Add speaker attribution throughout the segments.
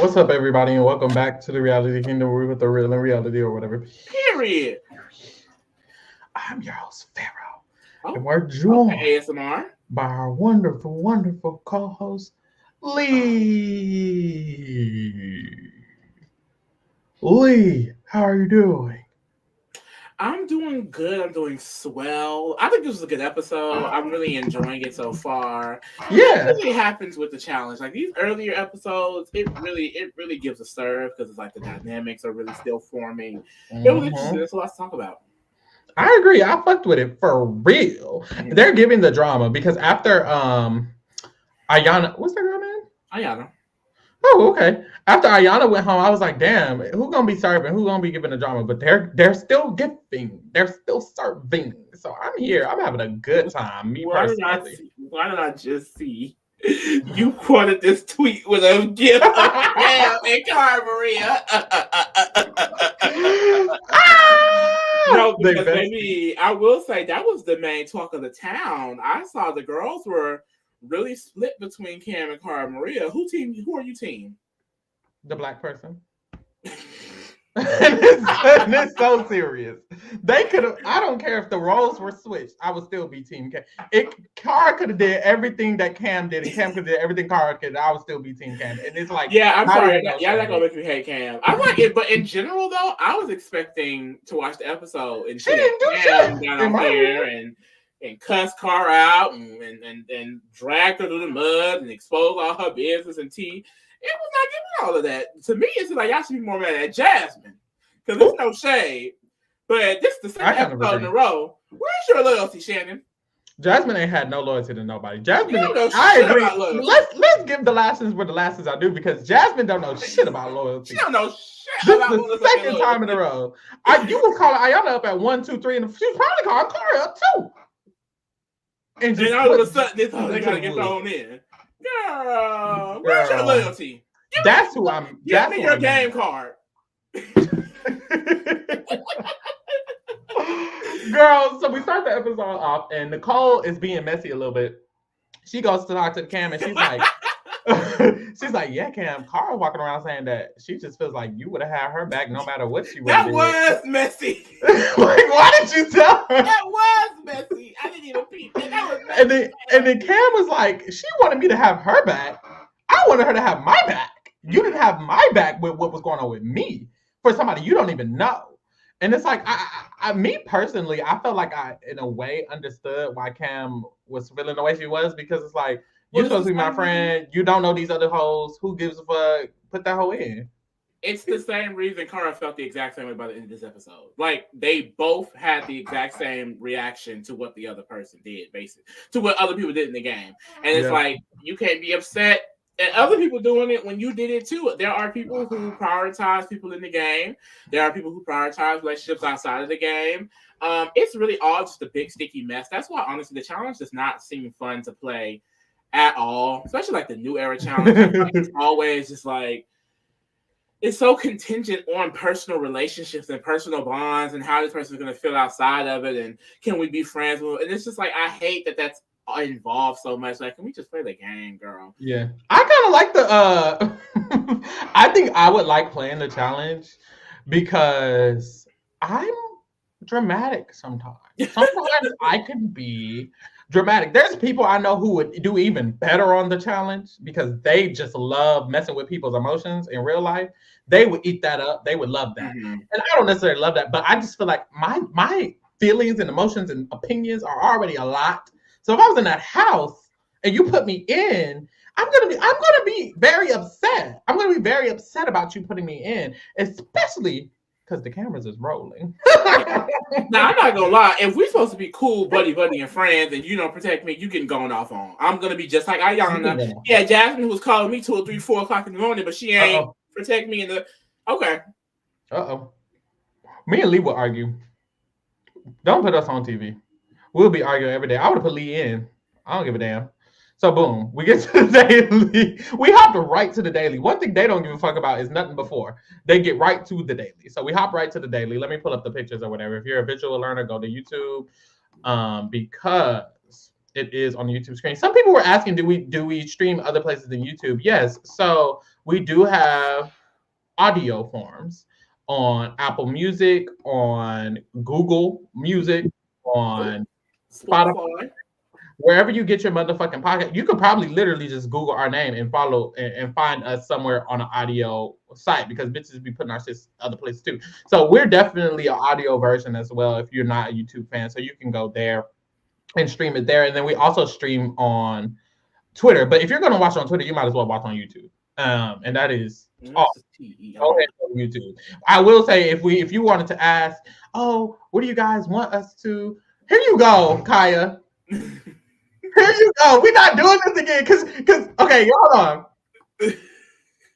Speaker 1: What's up, everybody, and welcome back to the Reality Kingdom, where we with the real and reality or whatever.
Speaker 2: Period.
Speaker 1: I'm your host, Pharaoh, and
Speaker 2: Oh,
Speaker 1: we're joined
Speaker 2: okay, ASMR.
Speaker 1: by our wonderful, wonderful co-host, Lee. Lee, how are you doing?
Speaker 2: I'm doing good. I'm doing swell. I think this was a good episode. I'm really enjoying it so far. And that
Speaker 1: Yeah.
Speaker 2: really happens with the challenge. Like these earlier episodes, it really gives a serve because it's like the dynamics are really still forming. It was interesting. There's a lot to talk about.
Speaker 1: I agree. I fucked with it for real. They're giving the drama because after Ayana, what's that girl name?
Speaker 2: Ayana.
Speaker 1: Oh, okay. After Ayana went home, I was like, damn, who gonna be serving? Who gonna be giving the drama? But they're still giving. They're still serving. So I'm here. I'm having a good time. Me personally.
Speaker 2: Why did I just see you quoted this tweet with a gift of Cam and Cara Maria? No, because maybe I will say that was the main talk of the town. I saw the girls were really split between Cam and Cara Maria. Who are you team?
Speaker 1: The black person. and it's so serious. They could have. I don't care if the roles were switched. I would still be Team Cam. Cara could have did everything that Cam did, and Cam could have did everything Cara could. I would still be Team Cam. And it's like,
Speaker 2: yeah, I'm sorry. Yeah, that gonna make me hate Cam. I like it, but in general, though, I was expecting to watch the episode and
Speaker 1: she didn't do
Speaker 2: Cam down there and cuss Cara out and drag her through the mud and expose all her business and tea. It was not giving all of that. To me, it's like y'all should be more mad at Jasmine. Because there's no shade. But this is the second episode in a row. Where's your loyalty, Shannon?
Speaker 1: Jasmine ain't had no loyalty to nobody. Jasmine,
Speaker 2: I agree.
Speaker 1: Let's give the lessons where the lessons are due because Jasmine don't know shit about loyalty.
Speaker 2: She don't know shit about
Speaker 1: loyalty. This is the second time in a row. You was calling Ayana up at 1, 2, 3, and she was probably calling Cara up too.
Speaker 2: And all of a sudden, they gotta get thrown in. Girl, where's your loyalty?
Speaker 1: That's who I'm.
Speaker 2: Give me your game card.
Speaker 1: Girl, so we start the episode off, and Nicole is being messy a little bit. She goes to talk to Cam, and she's like, yeah, Cam, Cara walking around saying that she just feels like you would have had her back no matter what she would have
Speaker 2: did. That was messy.
Speaker 1: Like, why did you tell her?
Speaker 2: That was messy. I didn't even peep. That was
Speaker 1: messy. And then Cam was like, she wanted me to have her back. I wanted her to have my back. You didn't have my back with what was going on with me for somebody you don't even know. And it's like, me personally, I felt like I, in a way, understood why Cam was feeling the way she was because it's like, you're supposed to be my friend. You don't know these other hoes. Who gives a fuck? Put that hoe in.
Speaker 2: It's the same reason Cara felt the exact same way by the end of this episode. Like, they both had the exact same reaction to what the other person did, basically, to what other people did in the game. And it's like, you can't be upset at other people doing it when you did it too. There are people who prioritize people in the game. There are people who prioritize relationships outside of the game. It's really all just a big sticky mess. That's why, honestly, the challenge does not seem fun to play at all, especially like the new era challenge. Like, it's always just like, it's so contingent on personal relationships and personal bonds and how this person's going to feel outside of it and can we be friends with. And it's just like, I hate that that's involved so much. Like, can we just play the game, girl?
Speaker 1: Yeah, I kind of like the I think I would like playing the challenge because I'm dramatic sometimes. I can be dramatic. There's people I know who would do even better on the challenge because they just love messing with people's emotions in real life. They would eat that up. They would love that. And I don't necessarily love that, but I just feel like my feelings and emotions and opinions are already a lot. So if I was in that house and you put me in, I'm gonna be very upset. I'm gonna be very upset about you putting me in, especially because the cameras is rolling.
Speaker 2: Now, I'm not gonna lie. If we're supposed to be cool, buddy, and friends, and you don't protect me, you getting going off on. I'm gonna be just like Ayana. Yeah, Jasmine was calling me 2 or 3, 4 o'clock in the morning, but she ain't protect me in the. Okay.
Speaker 1: Me and Lee will argue. Don't put us on TV. We'll be arguing every day. I would have put Lee in. I don't give a damn. So boom, we get to the daily. We hopped right to the daily. One thing they don't give a fuck about is nothing before. They get right to the daily. So we hop right to the daily. Let me pull up the pictures or whatever. If you're a visual learner, go to YouTube. Because it is on the YouTube screen. Some people were asking, do we stream other places than YouTube? Yes. So we do have audio forms on Apple Music, on Google Music, on Spotify.
Speaker 2: Spotify.
Speaker 1: Wherever you get your motherfucking podcast, you could probably literally just Google our name and follow and find us somewhere on an audio site because bitches be putting our shit other places too. So we're definitely an audio version as well if you're not a YouTube fan. So you can go there and stream it there. And then we also stream on Twitter. But if you're gonna watch on Twitter, you might as well watch on YouTube. And that is all. Go ahead on YouTube. I will say if you wanted to ask, oh, what do you guys want us to? Here you go, Kaya. Here you go. We're not doing this again because okay, hold on. Here's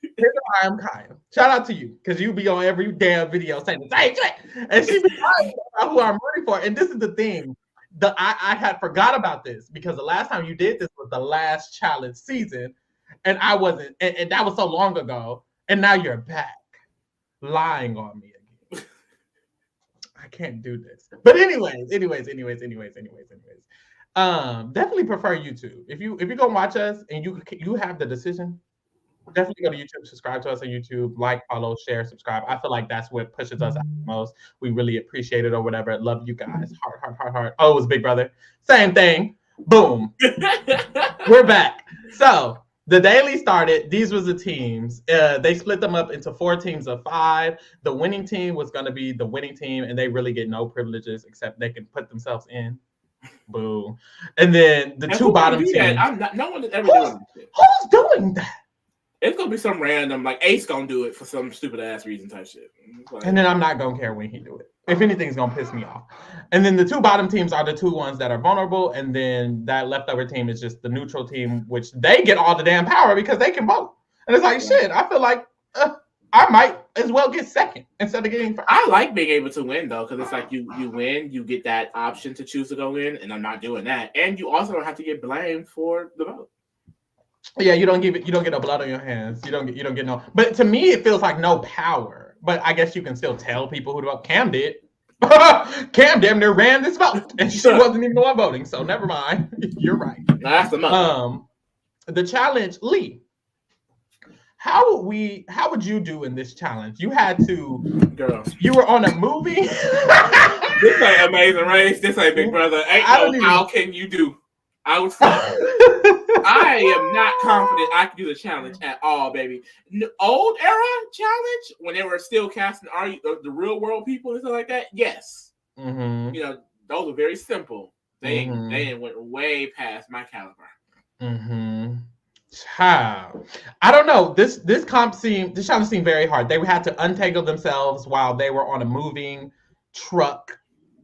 Speaker 1: why I'm Kaya. Shout out to you because you be on every damn video saying the same shit, and she be talking about who I'm rooting for. And this is the thing. I had forgot about this because the last time you did this was the last challenge season, and I wasn't, and that was so long ago. And now you're back, lying on me again. I can't do this. But anyways. Definitely prefer YouTube. If you gonna watch us and you have the decision, definitely go to YouTube, subscribe to us on YouTube, like, follow, share, subscribe. I feel like that's what pushes us out the most. We really appreciate it or whatever. Love you guys. Heart. Oh, it was Big Brother. Same thing. Boom. We're back. So the daily started. These was the teams. They split them up into 4 teams of 5. The winning team was going to be the winning team, and they really get no privileges except they can put themselves in. Boo. And then the 2 bottom teams.
Speaker 2: No one is ever doing this.
Speaker 1: Who's doing that?
Speaker 2: It's gonna be some random, like Ace gonna do it for some stupid ass reason type shit. Like,
Speaker 1: and then I'm not gonna care when he do it. If anything, it's gonna piss me off. And then the 2 bottom teams are the 2 ones that are vulnerable, and then that leftover team is just the neutral team, which they get all the damn power because they can vote. And it's like shit. I feel like I might as well get second instead of getting first.
Speaker 2: I like being able to win though, because it's like you win, you get that option to choose to go in, and I'm not doing that. And you also don't have to get blamed for the vote.
Speaker 1: Yeah, you don't get no blood on your hands. You don't get no. But to me, it feels like no power. But I guess you can still tell people who to vote. Cam did. Cam damn near ran this vote, and she wasn't even the one voting. So never mind. You're right.
Speaker 2: That's the
Speaker 1: the challenge, Lee. How would you do in this challenge? You had to,
Speaker 2: girl.
Speaker 1: You were on a movie.
Speaker 2: This ain't Amazing Race. This ain't Big Brother. How can you do? I am not confident I can do the challenge at all, baby. Old era challenge when they were still casting the real world people and stuff like that. Yes,
Speaker 1: mm-hmm.
Speaker 2: You know those were very simple. They went way past my caliber.
Speaker 1: Mm-hmm. Child. I don't know. This challenge seemed very hard. They had to untangle themselves while they were on a moving truck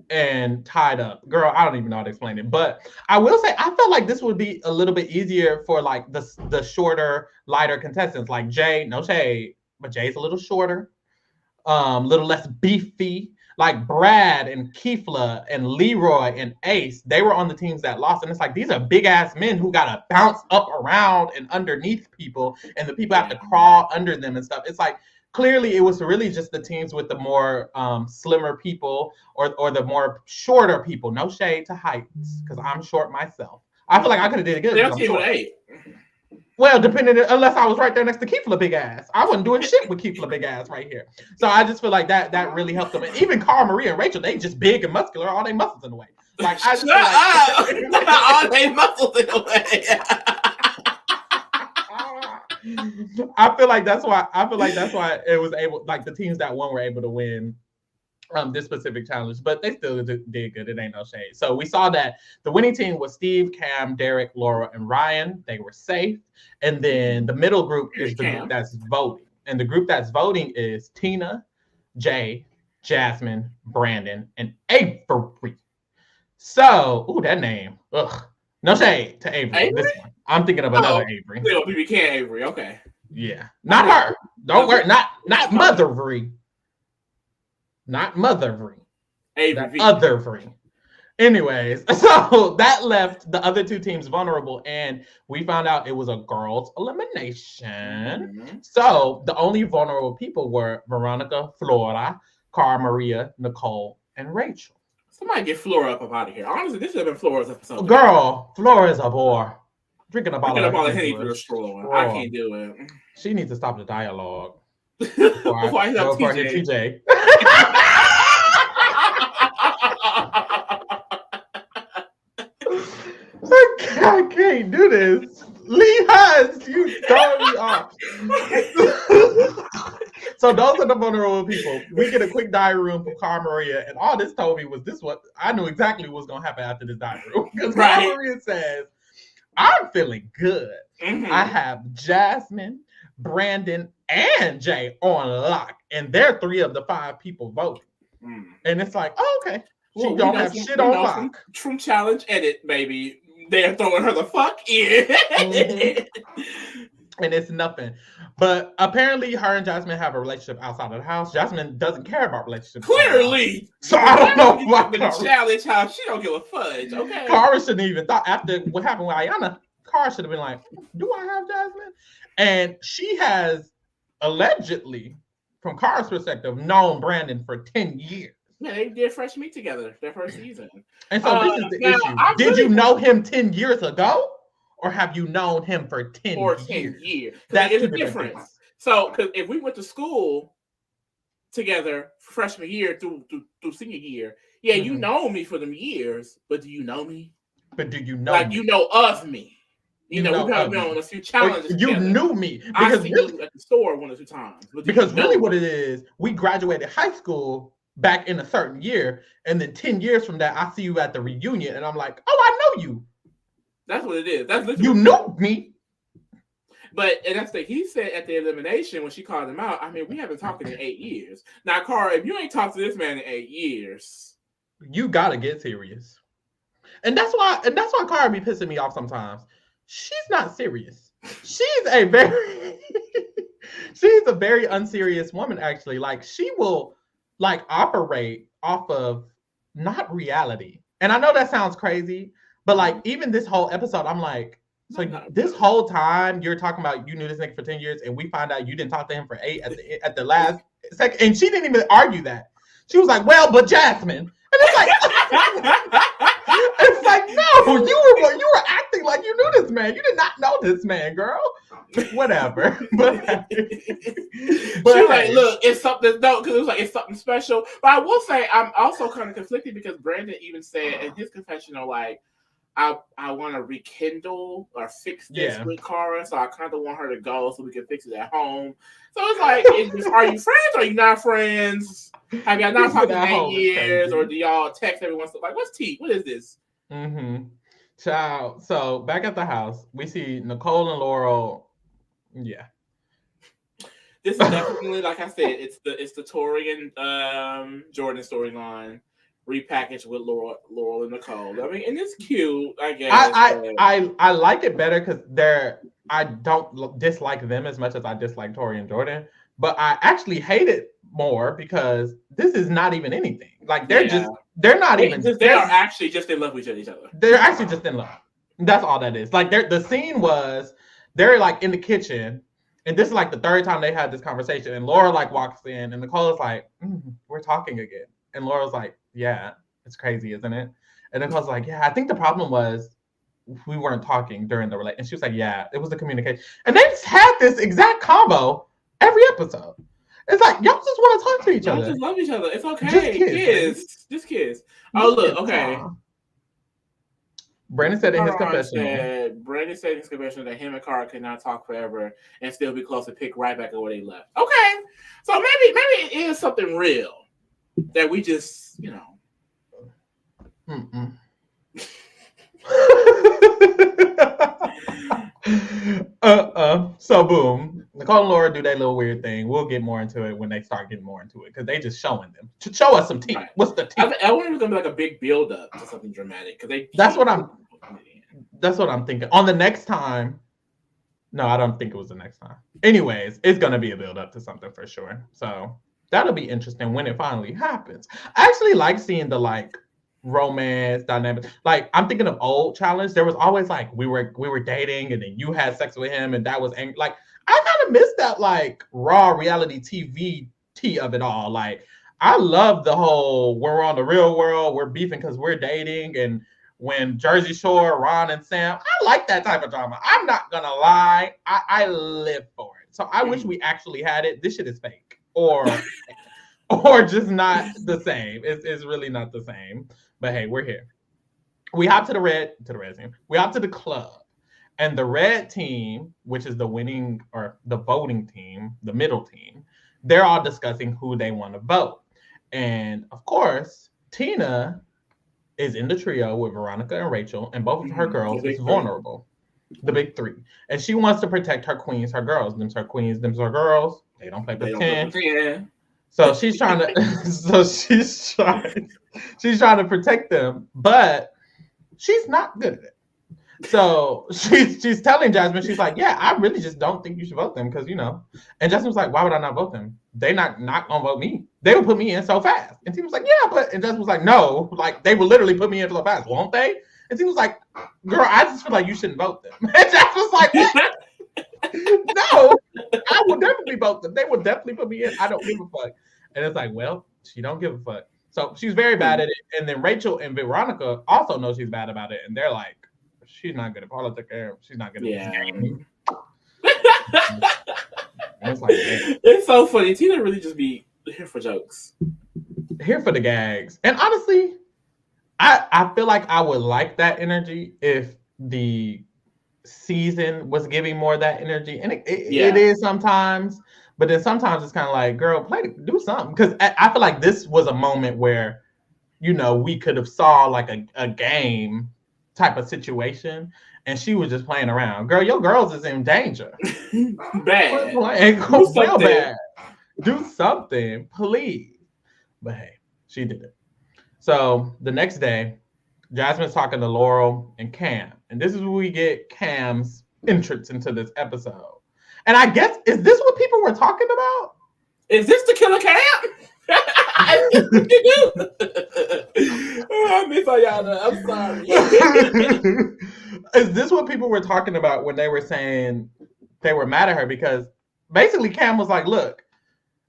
Speaker 1: and tied up. Girl, I don't even know how to explain it. But I will say I felt like this would be a little bit easier for like the shorter, lighter contestants. Like Jay, no shade, but Jay's a little shorter, little less beefy. Like Brad and Keefla and Leroy and Ace, they were on the teams that lost. And it's like, these are big ass men who got to bounce up around and underneath people. And the people have to crawl under them and stuff. It's like, clearly it was really just the teams with the more slimmer people or the more shorter people. No shade to heights, because I'm short myself. I feel like I could have did it good.
Speaker 2: They'll see what 8.
Speaker 1: Well, unless I was right there next to Keefla big ass. I wasn't doing shit with Keefla big ass right here. So I just feel like that really helped them. And even Cara Maria and Rachel, they just big and muscular, all they muscles in the way. Like I just
Speaker 2: like all they muscles in the way.
Speaker 1: I feel like that's why it was able, like the teams that won were able to win this specific challenge, but they still did good. It ain't no shade. So we saw that the winning team was Steve, Cam, Derek, Laura, and Ryan. They were safe. And then the middle group is the group that's voting. And the group that's voting is Tina, Jay, Jasmine, Brandon, and Avery. So, that name. Ugh. No shade to Avery. This one. I'm thinking of another Avery.
Speaker 2: BB Can Avery, okay.
Speaker 1: Yeah. Not her. Don't worry. Not Mothervery. Not Mothervery.
Speaker 2: Avery.
Speaker 1: Othervery. Anyways, so that left the other 2 teams vulnerable, and we found out it was a girls' elimination. Mm-hmm. So the only vulnerable people were Veronica, Flora, Cara Maria, Nicole, and Rachel.
Speaker 2: Somebody get Flora up out of here. Honestly, this should have been Flora's episode.
Speaker 1: Girl, Flora is a bore. Drinking a bottle
Speaker 2: of
Speaker 1: Henny
Speaker 2: through a straw. I can't do it.
Speaker 1: She needs to stop the dialogue
Speaker 2: before I
Speaker 1: hit TJ. I can't do this. Lee Hus, you throwing me off. So those are the vulnerable people. We get a quick diary room from Cara Maria, and all this told me was this what I knew exactly what was gonna happen after this diary room. Because Cara Maria says, I'm feeling good. Mm-hmm. I have Jasmine, Brandon, and Jay on lock, and they're 3 of the 5 people voting. And it's like, oh, okay. She don't have shit on lock.
Speaker 2: From Challenge Edit, baby. They're throwing her the fuck in.
Speaker 1: And it's nothing. But apparently her and Jasmine have a relationship outside of the house. Jasmine doesn't care about relationships.
Speaker 2: Clearly.
Speaker 1: So I don't know why.
Speaker 2: The Challenge house, she don't give a fudge, okay?
Speaker 1: Cara shouldn't even thought, after what happened with Ayana, Cara should have been like, do I have Jasmine? And she has allegedly, from Cara's perspective, known Brandon for 10 years.
Speaker 2: Yeah, they did Fresh Meat together, their first season.
Speaker 1: And so this is the issue. Did you know him 10 years ago? Or have you known him for 10 years?
Speaker 2: That's a difference. So, because if we went to school together freshman year through senior year, you know me for them years, but do you know me?
Speaker 1: But do you know
Speaker 2: like
Speaker 1: me?
Speaker 2: You know of me? You know we've been on a few challenges.
Speaker 1: You together. Knew me
Speaker 2: because I you at the store 1 or 2 times.
Speaker 1: Because really, what it is, we graduated high school back in a certain year, and then 10 years from that, I see you at the reunion, and I'm like, oh, I know you.
Speaker 2: That's what it is. That's literally
Speaker 1: you know me.
Speaker 2: But and that's the he said at the elimination when she called him out. I mean, we haven't talked in 8 years. Now, Cara, if you ain't talked to this man in 8 years,
Speaker 1: you gotta get serious. And that's why Cara be pissing me off sometimes. She's not serious. She's a very unserious woman, actually. Like, she will operate off of not reality. And I know that sounds crazy, but even this whole episode, I'm like, so this whole time you're talking about you knew this nigga for 10 years and we find out you didn't talk to him for 8 at the last second. And she didn't even argue that. She was like, well, but Jasmine. And it's like, no, you were acting like you knew this man. You did not know this man, girl. Whatever. But
Speaker 2: she's like, look, it's something because it was like it's something special. But I will say I'm also kind of conflicted because Brandon even said in his confessional, like, I want to rekindle or fix this with Cara, so I kind of want her to go so we can fix it at home. So it's like, are you friends or are you not friends? Have y'all not talked in 8 years, or do y'all text every once in a while? Like, what's tea? What is this?
Speaker 1: Child. So back at the house, we see Nicole and Laurel. Yeah.
Speaker 2: This is definitely, like I said, it's the Tori and Jordan storyline repackaged with Laurel and Nicole. I mean, and it's cute, I guess.
Speaker 1: I like it better because I don't dislike them as much as I dislike Tori and Jordan, but I actually hate it more because this is not even anything. Like they are
Speaker 2: actually just in love with each other.
Speaker 1: They're actually just in love. That's all that is. Like the scene was they're like in the kitchen, and this is like the 3rd time they had this conversation, and Laura walks in, and Nicole is like, we're talking again. And Laura's like, yeah, it's crazy, isn't it? And Nicole's like, yeah, I think the problem was we weren't talking during the relationship. And she was like, yeah, it was the communication. And they just had this exact combo every episode. It's like, y'all just want to talk to each other.
Speaker 2: Y'all just love each other. It's okay. Just kiss. Oh, look, okay.
Speaker 1: Brandon said in his confessional.
Speaker 2: Brandon said in his confessional that him and Cara could not talk forever and still be close and pick right back at where they left. Okay. So maybe it is something real that we just,
Speaker 1: So boom, Nicole and Laura do that little weird thing. We'll get more into it when they start getting more into it because they just showing them to show us some tea. Right. What's the tea?
Speaker 2: I wonder if it's gonna be like a big build up to something dramatic because
Speaker 1: That's what I'm thinking. On the next time. No, I don't think it was the next time. Anyways, it's gonna be a build up to something for sure. So that'll be interesting when it finally happens. I actually like seeing the romance dynamic. Like I'm thinking of old challenge. There was always we were dating and then you had sex with him and that was like I kind of missed that raw reality TV tea of it all. Like I love the whole we're on the real world, we're beefing because we're dating, and when Jersey Shore, Ron and Sam, I like that type of drama. I'm not gonna lie, I live for it. So I wish we actually had it. This shit is fake, or just not the same. It's really not the same. But hey, we're here. We hop to the red team. We hop to the club. And the red team, which is the winning or the voting team, the middle team, they're all discussing who they want to vote. And of course, Tina is in the trio with Veronica and Rachel, and both of her girls is vulnerable. The big three. And she wants to protect her queens, her girls. Them's her queens, them's her girls. They don't play pretend. So she's trying to she's trying to protect them, but she's not good at it. So she's telling Jasmine, she's like, yeah, I really just don't think you should vote them because, you know. And Jasmine was like, why would I not vote them? They not gonna vote me. They would put me in so fast. And Tina was like, yeah, but and Jasmine was like, no, like they will literally put me in so fast, won't they? And Tina was like, girl, I just feel like you shouldn't vote them. And Jasmine was like, what? No, I will definitely vote them. They will definitely put me in. I don't give a fuck. And it's like, well, she don't give a fuck. So she's very bad at it. And then Rachel and Veronica also know she's bad about it. And they're like, she's not good at politics. She's not good at this game.
Speaker 2: It's like, it's so funny. Tina really just be here for jokes.
Speaker 1: Here for the gags. And honestly, I feel like I would like that energy if the season was giving more of that energy. And it is sometimes. But then sometimes it's kind of like, girl, do something. Because I feel like this was a moment where, you know, we could have saw like a game type of situation, and she was just playing around. Girl, your girls is in danger.
Speaker 2: Bad.
Speaker 1: Real bad. Do something, please. But hey, she did it. So the next day, Jasmine's talking to Laurel and Cam. And this is where we get Cam's entrance into this episode. And I guess, is this what people were talking about?
Speaker 2: Is this the killer Cam? Oh, I miss all y'all. I'm sorry.
Speaker 1: Is this what people were talking about when they were saying they were mad at her? Because basically Cam was like, look,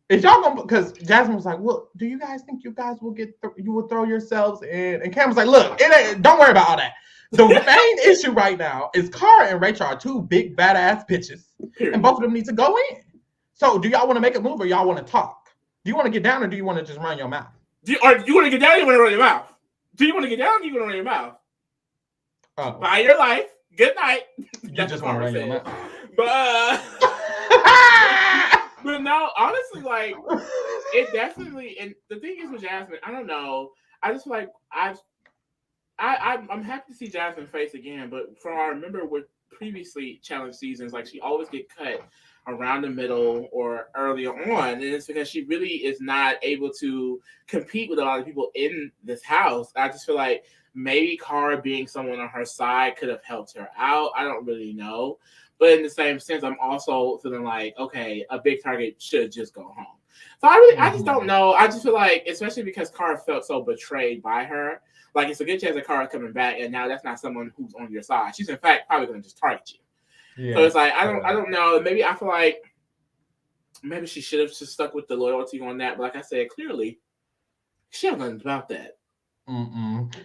Speaker 1: if y'all gonna, because Jasmine was like, well, do you guys think you guys will you will throw yourselves in? And Cam was like, look, don't worry about all that. The main issue right now is Cara and Rachel are two big badass bitches, and both of them need to go in. So do y'all want to make a move or y'all want to talk? Do you want to get down or do you want to just run your mouth?
Speaker 2: Do you want to get down or you want to run your mouth? Do you want to get down or do you want to run your mouth? Buy your life. Good night.
Speaker 1: You just want to run your mouth.
Speaker 2: But but no, honestly, like it definitely. And the thing is with Jasmine, I don't know. I just feel like I'm happy to see Jasmine face again. But from I remember with previously challenge seasons, like she always get cut around the middle or earlier on, and it's because she really is not able to compete with a lot of people in this house. I just feel like maybe Cara being someone on her side could have helped her out. I don't really know. But in the same sense, I'm also feeling like, okay, a big target should just go home. So I just don't know. I just feel like, especially because Cara felt so betrayed by her, like it's a good chance that Cara's coming back, and now that's not someone who's on your side. She's in fact probably going to just target you. Yeah. So it's like I don't know. Maybe I feel like maybe she should have just stuck with the loyalty on that. But like I said, clearly she had nothing about that.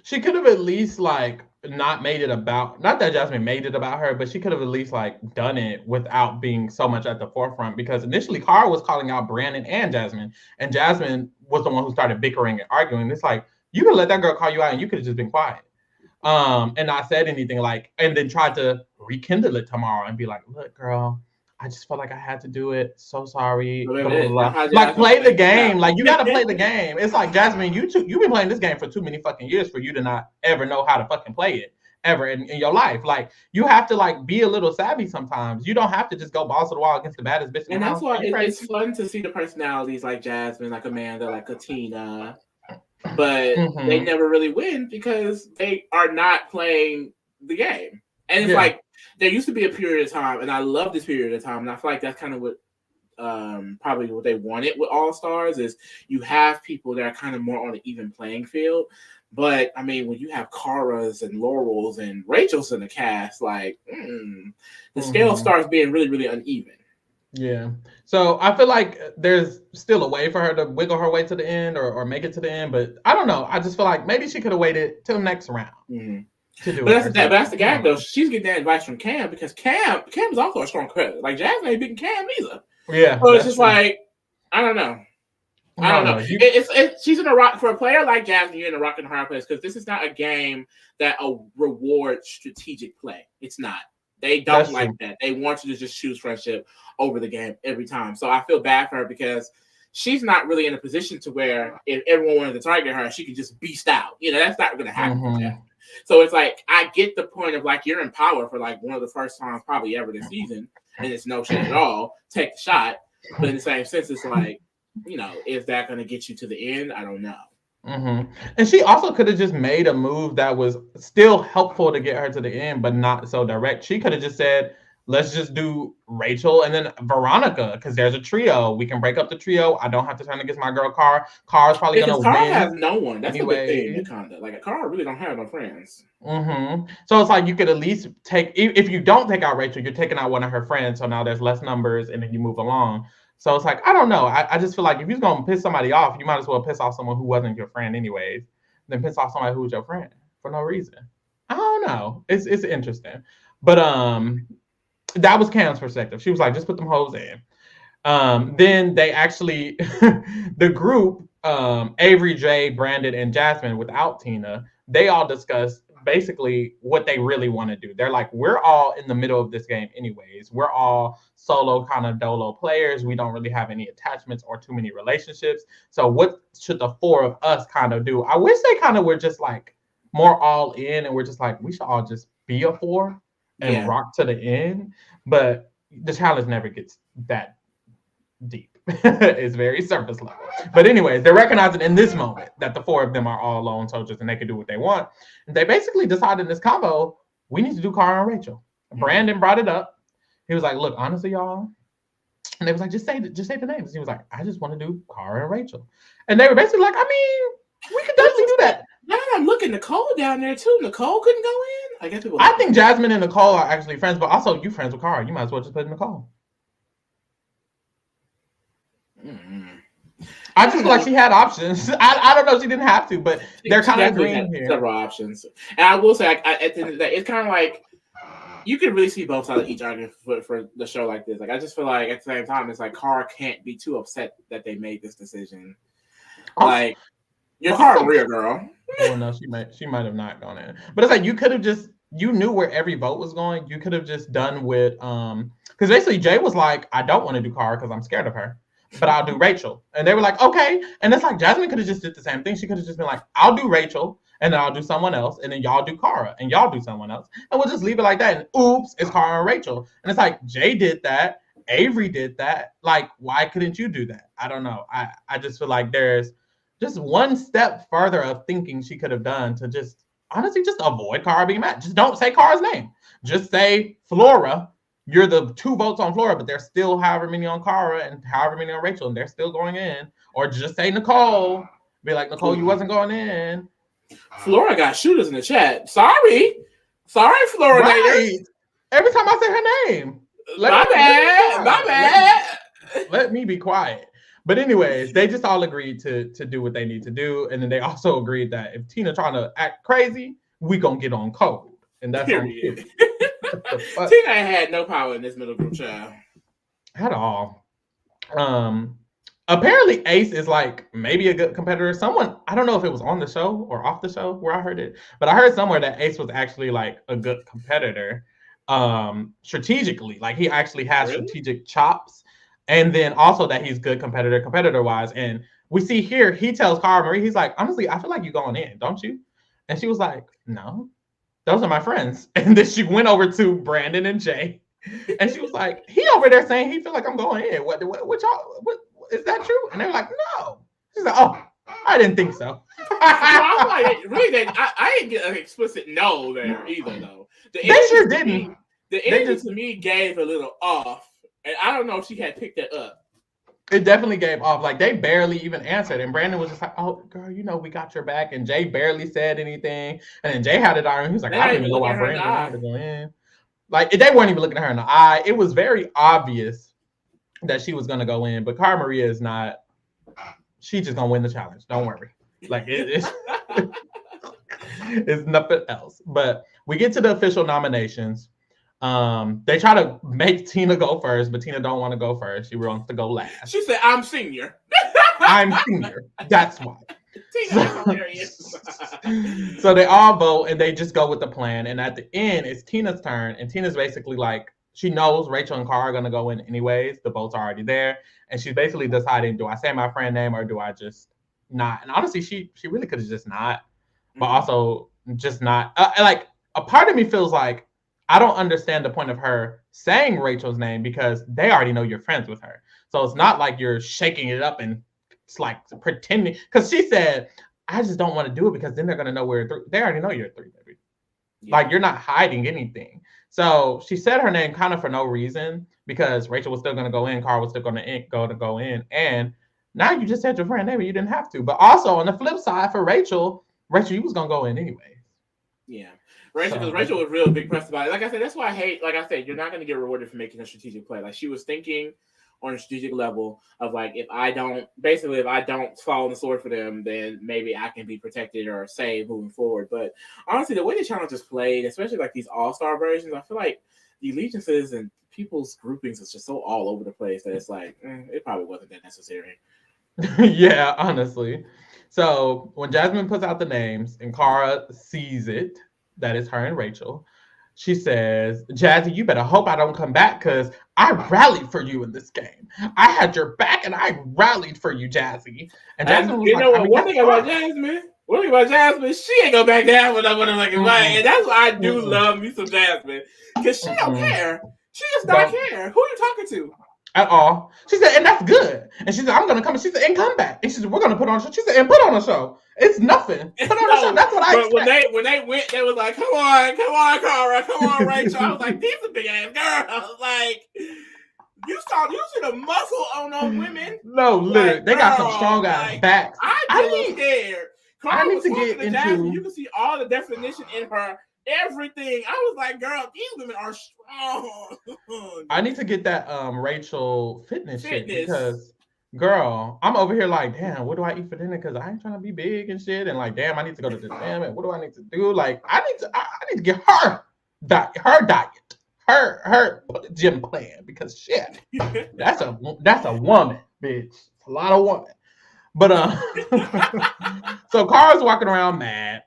Speaker 1: She could have at least like not made it about, not that Jasmine made it about her, but she could have at least like done it without being so much at the forefront, because initially Cara was calling out Brandon and Jasmine was the one who started bickering and arguing. It's like, you could let that girl call you out and you could have just been quiet. And not said anything, like, and then tried to rekindle it tomorrow and be like, look, girl, I just felt like I had to do it. So sorry. Blah, blah, blah. Like, play the game. Like, you got to play the game. It's like, Jasmine, you've been playing this game for too many fucking years for you to not ever know how to fucking play it ever in your life. Like, you have to, like, be a little savvy sometimes. You don't have to just go balls to the wall against the baddest bitch in the house.
Speaker 2: And that's why it's fun to see the personalities like Jasmine, like Amanda, like Katina. But they never really win because they are not playing the game. And it's like, there used to be a period of time, and I love this period of time, and I feel like that's kind of what probably what they wanted with All Stars is you have people that are kind of more on an even playing field. But I mean, when you have Cara's and Laurel's and Rachel's in the cast, like the scale starts being really, really uneven.
Speaker 1: Yeah. So I feel like there's still a way for her to wiggle her way to the end or make it to the end, but I don't know. I just feel like maybe she could have waited till next round to do
Speaker 2: But
Speaker 1: it
Speaker 2: that's
Speaker 1: herself.
Speaker 2: the gag though. She's getting that advice from Cam because Cam is also a strong credit. Like Jasmine ain't beating Cam either.
Speaker 1: Yeah,
Speaker 2: So it's
Speaker 1: that's
Speaker 2: just
Speaker 1: true.
Speaker 2: like I don't know.
Speaker 1: I
Speaker 2: I don't
Speaker 1: don't
Speaker 2: know.
Speaker 1: know. You
Speaker 2: She's in a rock for a player like Jasmine. You're in a rock and hard place because this is not a game that rewards strategic play. It's not. They don't
Speaker 1: that's
Speaker 2: like
Speaker 1: true.
Speaker 2: that. They want you to just choose friendship over the game every time. So I feel bad for her because she's not really in a position to where if everyone wanted to target her, she could just beast out. That's not going to happen for
Speaker 1: Mm-hmm.
Speaker 2: Jasmine. So it's like I get the point of like you're in power for like one of the first times probably ever this season, and it's no shade at all. Take the shot, but in the same sense, it's like is that going to get you to the end? I don't know.
Speaker 1: Mm-hmm. And she also could have just made a move that was still helpful to get her to the end, but not so direct. She could have just said, let's just do Rachel and then Veronica, because there's a trio. We can break up the trio. I don't have to turn against my girl Car. Car's probably
Speaker 2: Because
Speaker 1: gonna
Speaker 2: Carl has
Speaker 1: win
Speaker 2: no one. That's the big thing
Speaker 1: anyway.
Speaker 2: with Conda. Like Carl really don't have no friends.
Speaker 1: So it's like you could at least take if you don't take out Rachel, you're taking out one of her friends. So now there's less numbers, and then you move along. So it's like I don't know. I just feel like if you're gonna piss somebody off, you might as well piss off someone who wasn't your friend anyways, than piss off somebody who was your friend for no reason. I don't know. It's interesting, but that was Cam's perspective. She was like, just put them hoes in. Then they actually, the group, Avery, Jay, Brandon, and Jasmine, without Tina, they all discussed basically what they really want to do. They're like, we're all in the middle of this game, anyways. We're all solo kind of dolo players. We don't really have any attachments or too many relationships. So, what should the four of us kind of do? I wish they kind of were just like more all in and we're just like, we should all just be a four and
Speaker 2: Yeah.
Speaker 1: rock to the end. But the challenge never gets that deep. It's very surface level. But anyways, they're recognizing in this moment that the four of them are all lone soldiers and they can do what they want. And they basically decided in this combo, we need to do Cara and Rachel. Brandon brought it up. He was like, look, honestly, y'all. And they was like, just say the names. He was like, I just want to do Cara and Rachel. And they were basically like, I mean, we could
Speaker 2: But
Speaker 1: definitely do that.
Speaker 2: now I'm looking Nicole down there too. Nicole couldn't go in. I guess people.
Speaker 1: I think Jasmine and Nicole are actually friends, but also you friends with Cara. You might as well just put Nicole.
Speaker 2: Mm-hmm.
Speaker 1: I just feel like she had options. I don't know. She didn't have to, but they're kind of agreeing here.
Speaker 2: Several options, and I will say, at the end of the day, it's kind of like you can really see both sides of each argument for the show like this. Like, I just feel like at the same time, it's like Cara can't be too upset that they made this decision. Like, you're Cara Maria, girl.
Speaker 1: Well, no, she might have not gone in, but it's like you could have just you knew where every vote was going. You could have just done with because basically Jay was like, I don't want to do Cara because I'm scared of her. But I'll do Rachel. And they were like, okay. And it's like Jasmine could have just did the same thing. She could have just been like, I'll do Rachel, and then I'll do someone else, and then y'all do Cara, and y'all do someone else. And we'll just leave it like that. And oops, it's Cara and Rachel. And it's like Jay did that. Avery did that. Like, why couldn't you do that? I don't know. I just feel like there's just one step further of thinking she could have done to just honestly just avoid Cara being mad. Just don't say Cara's name. Just say Flora. You're the 2 votes on Flora, but there's still however many on Cara and however many on Rachel, and they're still going in. Or just say Nicole. Be like, Nicole, you wasn't going in.
Speaker 2: Flora got shooters in the chat. Sorry, Flora.
Speaker 1: Right. Every time I say her name.
Speaker 2: My bad.
Speaker 1: Let me be quiet. But anyways, they just all agreed to do what they need to do. And then they also agreed that if Tina trying to act crazy, we gonna get on code. And that's
Speaker 2: period. Tina had no power in this middle group, child.
Speaker 1: At all. Apparently Ace is like maybe a good competitor. Someone, I don't know if it was on the show or off the show where I heard it, but I heard somewhere that Ace was actually like a good competitor. Strategically, like he actually has strategic chops, and then also that he's good competitor wise. And we see here he tells Cara Marie, he's like, honestly, I feel like you're going in, don't you? And she was like, no, those are my friends. And then she went over to Brandon and Jay, and she was like, he over there saying he feel like I'm going in. What is that true? And they were like, no. She's like, oh, I didn't think so.
Speaker 2: I'm like, really, I didn't get an explicit no there either, though.
Speaker 1: They sure didn't.
Speaker 2: The energy to me gave a little off, and I don't know if she had picked that up.
Speaker 1: It definitely gave off. Like, they barely even answered. And Brandon was just like, oh, girl, we got your back. And Jay barely said anything. And then Jay had it on. He was like, I don't even know why Brandon had to go in. Like, they weren't even looking at her in the eye. It was very obvious that she was gonna go in, but Cara Maria is not. She's just gonna win the challenge. Don't worry. Like it's it's nothing else. But we get to the official nominations. They try to make Tina go first, but Tina don't want to go first. She wants to go last.
Speaker 2: She said, "I'm senior."
Speaker 1: I'm senior. That's why.
Speaker 2: Tina is hilarious.
Speaker 1: So they all vote and they just go with the plan. And at the end, it's Tina's turn, and Tina's basically like she knows Rachel and Cara are gonna go in anyways. The votes are already there, and she's basically deciding: do I say my friend name or do I just not? And honestly, she really could have just not, but also just not. Like a part of me feels like I don't understand the point of her saying Rachel's name because they already know you're friends with her. So it's not like you're shaking it up and it's like pretending. Because she said, I just don't want to do it because then they're going to know we're three. They already know you're three, baby. Yeah. Like you're not hiding anything. So she said her name kind of for no reason because Rachel was still going to go in, Cara was still going to go in. And now you just said your friend name, but you didn't have to. But also on the flip side for Rachel, you was going to go in anyway.
Speaker 2: Yeah. Rachel, because Rachel was real big pressed about it. Like I said, that's why I hate, like I said, you're not going to get rewarded for making a strategic play. Like she was thinking on a strategic level of like, if I don't fall on the sword for them, then maybe I can be protected or saved moving forward. But honestly, the way the challenge is played, especially like these all-star versions, I feel like the allegiances and people's groupings is just so all over the place that it's like, it probably wasn't that necessary.
Speaker 1: Yeah, honestly. So when Jasmine puts out the names and Cara sees it, that is her and Rachel, she says, Jazzy, you better hope I don't come back because I rallied for you in this game. I had your back and I rallied for you, Jazzy. And Jasmine was like,
Speaker 2: what, one thing about Jasmine, she ain't gonna back down when I'm like, right. And that's why I do love me some Jasmine. Because she don't care. She just don't care. Who are you talking to?
Speaker 1: At all. She said, and that's good. And she said, I'm gonna come. She said, and come back. And she said, we're gonna put on a show. She said, and put on a show. It's nothing. Put on a show. That's what I expect.
Speaker 2: When they went, they was like, come on, Cara, come on, Rachel. I was like, these are big ass girls. Like, you see the muscle on those women.
Speaker 1: No, literally, like, they got some strong ass backs.
Speaker 2: I get scared. Cara
Speaker 1: I need to get into.
Speaker 2: Jasmine, you can see all the definition in her. Everything. I was like, girl, these women are strong.
Speaker 1: I need to get that Rachel fitness shit because, girl, I'm over here like, damn, what do I eat for dinner? Because I ain't trying to be big and shit. And like, damn, I need to go to the gym. And what do I need to do? Like, I need to get her diet, her gym plan because shit, that's a woman, bitch. It's a lot of woman. But so Cara's walking around mad.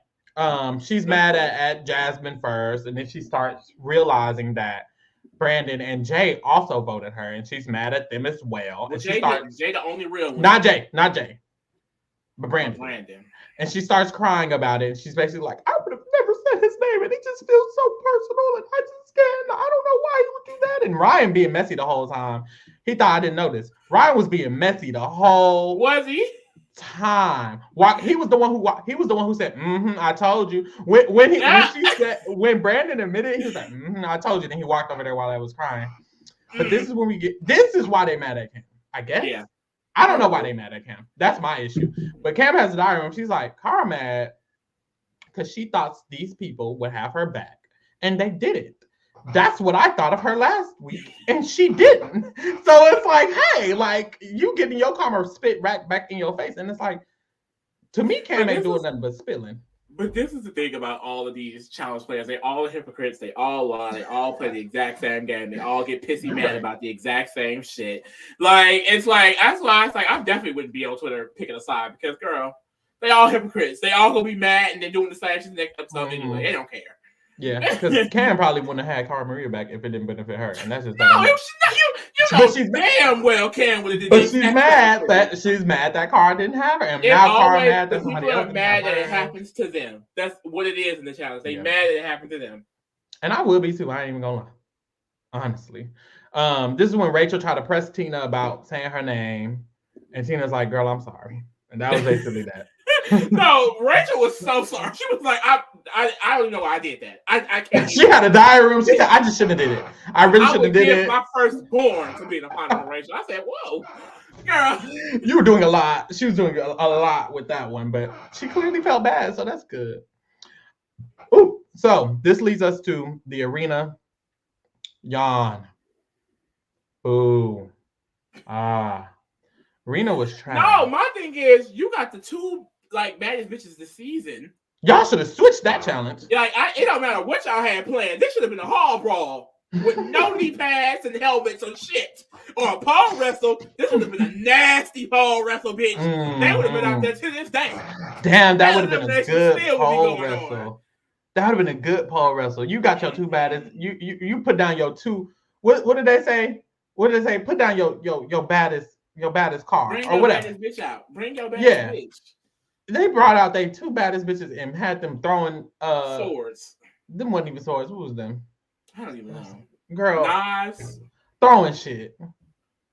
Speaker 1: She's mad at Jasmine first, and then she starts realizing that Brandon and Jay also voted her, and she's mad at them as well. And
Speaker 2: Jay the only real one.
Speaker 1: Not Jay, but Brandon. And she starts crying about it, and she's basically like, I would have never said his name, and he just feels so personal, and I just can't. I don't know why he would do that. And Ryan being messy the whole time. He thought I didn't notice. Ryan was being messy the whole time. He was the one who said, I told you. When Brandon admitted, he was like, I told you. Then he walked over there while I was crying. But this is why they mad at Cam, I guess. Yeah. I don't know why they mad at Cam. That's my issue. But Cam has a diary room. She's like, Cara mad because she thought these people would have her back. And they didn't. That's what I thought of her last week, and she didn't. So it's like, hey, like you getting your karma spit right back in your face, and it's like, to me, Cam ain't doing nothing but spilling.
Speaker 2: But this is the thing about all of these challenge players. They all are hypocrites. They all lie. They all play the exact same game. They all get pissy mad about the exact same shit. Like, it's like, that's why it's like, I definitely wouldn't be on Twitter picking a side because, girl, they all hypocrites. They all gonna be mad and they're doing the same shit next episode anyway. They don't care.
Speaker 1: Yeah, because Cam probably wouldn't have had Cara Maria back if it didn't benefit her, and that's just
Speaker 2: she's damn well Cam would have did.
Speaker 1: But she's mad that Cara didn't have her, and now Cara mad that somebody else.
Speaker 2: People are mad that it happens to them. That's what it is in the challenge. They mad that it happened to them.
Speaker 1: And I will be too. I ain't even gonna lie, honestly. This is when Rachel tried to press Tina about saying her name, and Tina's like, "Girl, I'm sorry," and that was basically that.
Speaker 2: No, Rachel was so sorry. She was like, I don't know why I did that. I can't.
Speaker 1: She had a diary room. She said, I just shouldn't have did it. I really shouldn't have did it.
Speaker 2: My firstborn to be in a final with Rachel. I said, whoa, girl.
Speaker 1: You were doing a lot. She was doing a lot with that one, but she clearly felt bad, so that's good. Ooh, so this leads us to the arena. Yawn. Ooh. Rena was trash.
Speaker 2: No, my thing is, you got the two like baddest bitches this season.
Speaker 1: Y'all should have switched that challenge.
Speaker 2: Like, it don't matter what y'all had planned. This should have been a hall brawl with no knee pads and helmets or shit, or a pole wrestle. This would have been a nasty pole wrestle, bitch. They would have been out there to this day.
Speaker 1: Damn, that would have been a good pole wrestle. That would have been a good pole wrestle. You got your two baddest. You put down your two. What did they say? What did they say? Put down your baddest car
Speaker 2: Bring
Speaker 1: or whatever.
Speaker 2: Bring your baddest bitch out. Bring your baddest bitch.
Speaker 1: They brought out their two baddest bitches and had them throwing
Speaker 2: swords.
Speaker 1: Them wasn't even swords. What was them?
Speaker 2: I don't even know.
Speaker 1: Girl,
Speaker 2: knives.
Speaker 1: Throwing shit.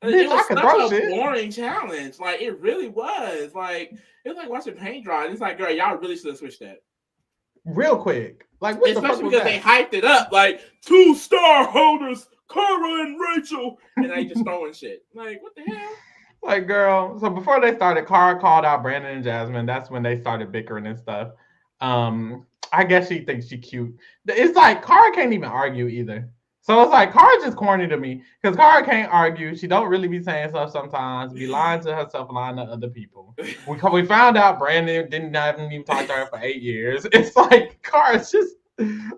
Speaker 2: Bitch, I could throw shit. Boring challenge. Like, it really was. Like, it was like watching paint dry. It's like, girl, y'all really should have switched that
Speaker 1: real quick. Like,
Speaker 2: what especially because they hyped it up. Like, 2-star holders, Cara and Rachel, and they just throwing shit. Like, what the hell?
Speaker 1: Like, girl. So before they started, Cara called out Brandon and Jasmine. That's when they started bickering and stuff. I guess she thinks she's cute. It's like Cara can't even argue either. So it's like Cara just corny to me because Cara can't argue. She don't really be saying stuff sometimes. Be lying to herself, lying to other people. We found out Brandon didn't even talk to her for 8 years. It's like Cara's just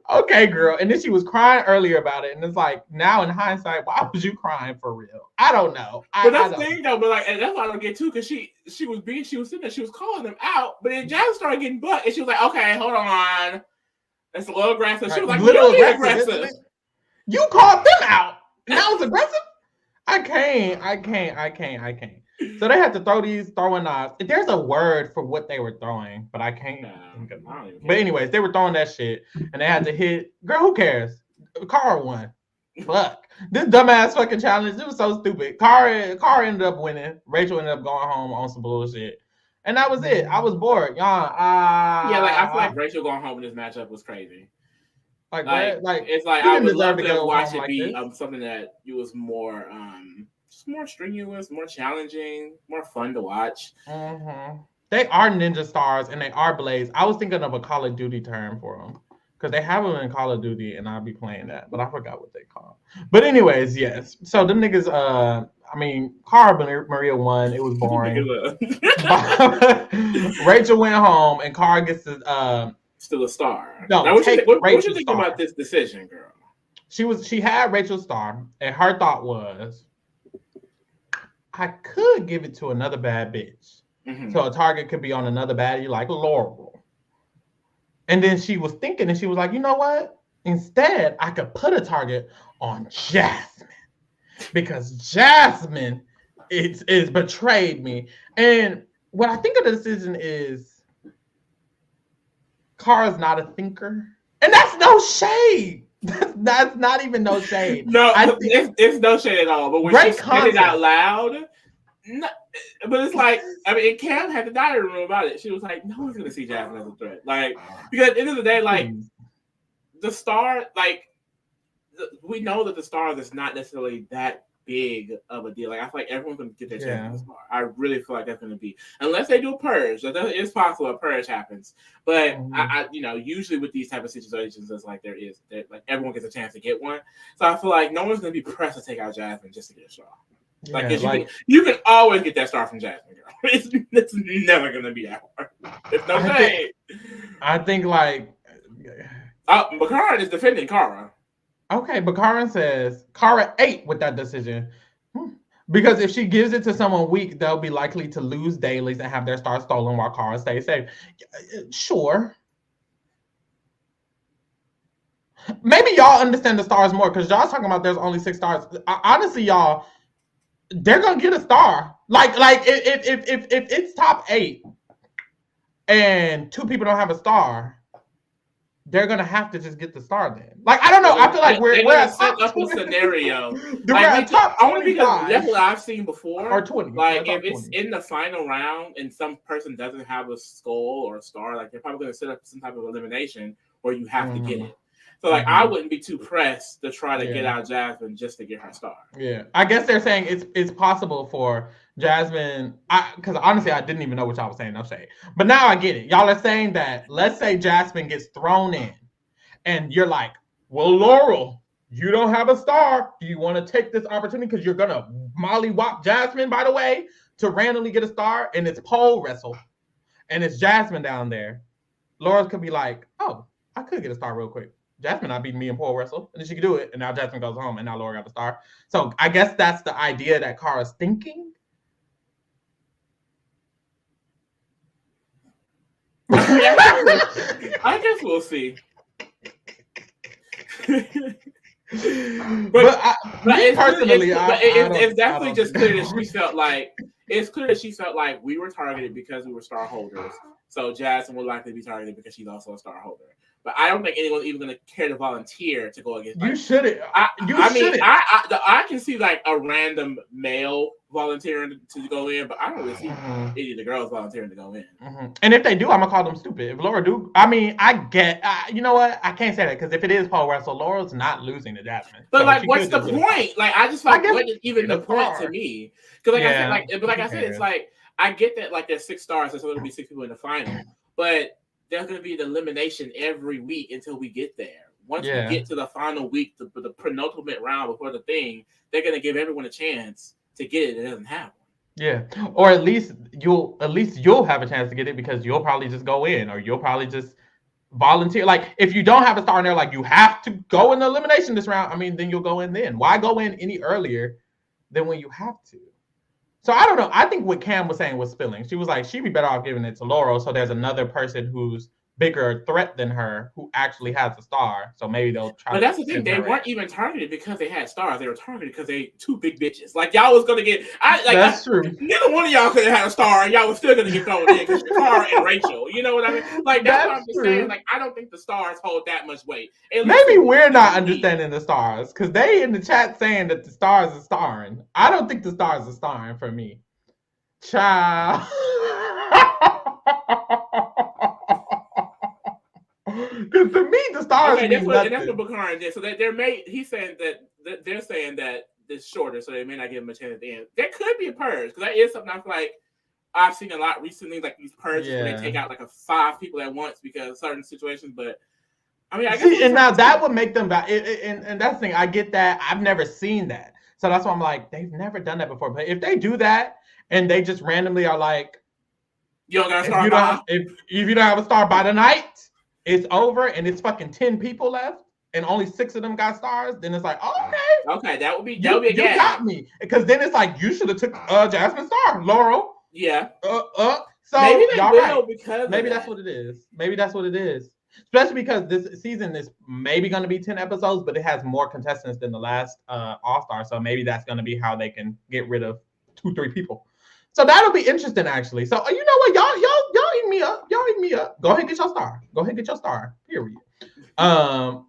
Speaker 1: okay, girl. And then she was crying earlier about it, and it's like now in hindsight, why was you crying for real? I don't know.
Speaker 2: But that's the thing though. But like, and that's why I don't get too because she was sitting there, she was calling them out, but then Jasmine started getting butt, and she was like, okay, hold on, that's a little aggressive. She was like, little aggressive.
Speaker 1: You called them out. That was aggressive. I can't. So they had to throw these throwing knives. There's a word for what they were throwing, but I can't. But anyways, they were throwing that shit, and they had to hit. Girl, who cares? Cara won. Fuck this dumbass fucking challenge. It was so stupid. Cara ended up winning. Rachel ended up going home on some bullshit, and that was it. I was bored, y'all.
Speaker 2: Yeah, like I feel like Rachel going home in this matchup was crazy. Like it's like I would love to watch it be something that it was more just more strenuous, more challenging, more fun to watch.
Speaker 1: Mm-hmm. They are ninja stars and they are blades. I was thinking of a Call of Duty term for them because they have them in Call of Duty and I'll be playing that, but I forgot what they call. But anyways, yes. So them niggas, I mean, Cara Maria won. It was boring. Rachel went home and Cara gets to
Speaker 2: still a star.
Speaker 1: No,
Speaker 2: now, what you think about this decision, girl?
Speaker 1: She had Rachel's star, and her thought was, I could give it to another bad bitch. Mm-hmm. So a target could be on another baddie like Laurel. And then she was thinking, and she was like, you know what? Instead, I could put a target on Jasmine. Because Jasmine is betrayed me. And what I think of the decision is, Cara's not a thinker, and that's no shade. That's not even no shade.
Speaker 2: No, it's no shade at all. But when she said it out loud, no, but it's like, I mean, Cam had the diary room about it. She was like, no one's gonna see Jasmine as a threat. Like, because at the end of the day, like the star, like we know that the stars is not necessarily that big of a deal. Like I feel like everyone's gonna get their chance to star. I really feel like that's gonna be, unless they do a purge. That is possible a purge happens, but I usually with these type of situations, it's like like everyone gets a chance to get one. So I feel like no one's gonna be pressed to take out Jasmine just to get a star. Like, you can always get that star from Jasmine, girl. It's never gonna be that hard. It's no shade.
Speaker 1: I think like
Speaker 2: Bakaran is defending Cara.
Speaker 1: Okay, but Karen says Cara ate with that decision. Because if she gives it to someone weak, they'll be likely to lose dailies and have their stars stolen while Cara stays safe. Sure. Maybe y'all understand the stars more because y'all talking about there's only 6 stars. Honestly, y'all, they're gonna get a star. Like if it's top 8 and 2 people don't have a star, they're gonna have to just get the star then. Like I don't know. I feel like we're at
Speaker 2: set up a scenario. Like, only because that's what I've seen before.
Speaker 1: Or 20.
Speaker 2: Like if it's in the final round and some person doesn't have a skull or a star, like they're probably gonna set up some type of elimination where you have to get it. So like I wouldn't be too pressed to try to get out Jasmine just to get her star.
Speaker 1: Yeah, I guess they're saying it's possible for Jasmine. Because honestly, I didn't even know what y'all was saying. No shade, but now I get it. Y'all are saying that let's say Jasmine gets thrown in, and you're like, well, Laurel, you don't have a star. Do you want to take this opportunity because you're gonna mollywop Jasmine, by the way, to randomly get a star, and it's pole wrestle, and it's Jasmine down there. Laura could be like, oh, I could get a star real quick. Jasmine not beating me in pole wrestle, and then she could do it, and now Jasmine goes home, and now Laura got the star. So I guess that's the idea that Kara's thinking.
Speaker 2: I guess we'll see. It's definitely just clear that she felt like we were targeted because we were star holders. So Jasmine will likely be targeted because she's also a star holder. But I don't think anyone's even going to care to volunteer to go against.
Speaker 1: You shouldn't.
Speaker 2: I can see like a random male volunteering to go in, but I don't really see any of the girls volunteering to go in.
Speaker 1: And if they do, I'm gonna call them stupid. If Laura do, I mean, I get. You know what? I can't say that because if it is pole wrestle, Laura's not losing to Jasmine.
Speaker 2: But so like, what's the point? Like, I just like what is even the point to me? Because like I said, it's like I get that like there's 6 stars, so it'll be 6 people in the final, but there's going to be an elimination every week until we get there. Once we get to the final week, the penultimate round before the thing, they're going to give everyone a chance to get it. It doesn't have one.
Speaker 1: Yeah, or at least you'll have a chance to get it because you'll probably just go in, or you'll probably just volunteer. Like if you don't have a star in there, like you have to go in the elimination this round. I mean, then you'll go in then. Why go in any earlier than when you have to? So I don't know. I think what Cam was saying was spilling. She was like, she'd be better off giving it to Laurel. So there's another person who's bigger threat than her who actually has a star. So maybe they'll try.
Speaker 2: But that's the thing. They weren't even targeted because they had stars. They were targeted because they 2 big bitches. Like y'all was gonna get. That's true. Neither one of y'all could have had a star, and y'all was still gonna get thrown in because Shakara and Rachel. You know what I mean? Like that's what I'm just saying. Like I don't think the stars hold that much weight.
Speaker 1: Maybe we're not understanding the stars because they in the chat saying that the stars are starring. I don't think the stars are starring for me. Child. Because to me, the stars.
Speaker 2: Okay, that's what Bakaran did. So he's saying that they're saying that it's shorter, so they may not give him a chance at the end. There could be a purge because that is something I feel like I've seen a lot recently, like these purges where they take out like 5 people at once because of certain situations. But I mean, I guess
Speaker 1: and now that would make them back. And that's the thing. I get that. I've never seen that, so that's why I'm like, they've never done that before. But if they do that and they just randomly are like,
Speaker 2: you don't got a star
Speaker 1: if you don't have a star by the night, it's over and it's fucking 10 people left and only 6 of them got stars, then it's like,
Speaker 2: okay, that would be a gag.
Speaker 1: You got me. Because then it's like you should have took Jasmine's star, Laurel.
Speaker 2: Yeah.
Speaker 1: So
Speaker 2: maybe they will
Speaker 1: right.
Speaker 2: because
Speaker 1: maybe that's what it is. Maybe that's what it is. Especially because this season is maybe going to be 10 episodes, but it has more contestants than the last All-Star. So maybe that's going to be how they can get rid of 2-3 people. So that'll be interesting, actually. So you know what, y'all eat me up. Y'all eat me up. Go ahead and get your star. Go ahead and get your star. Period.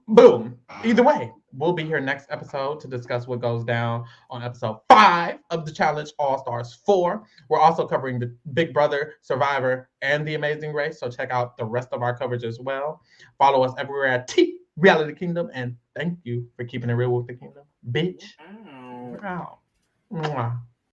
Speaker 1: Boom. Either way, we'll be here next episode to discuss what goes down on episode 5 of the Challenge All Stars 4. We're also covering the Big Brother, Survivor, and The Amazing Race. So check out the rest of our coverage as well. Follow us everywhere at T Reality Kingdom, and thank you for keeping it real with the Kingdom, bitch.
Speaker 2: Ow.
Speaker 1: Wow. Mwah.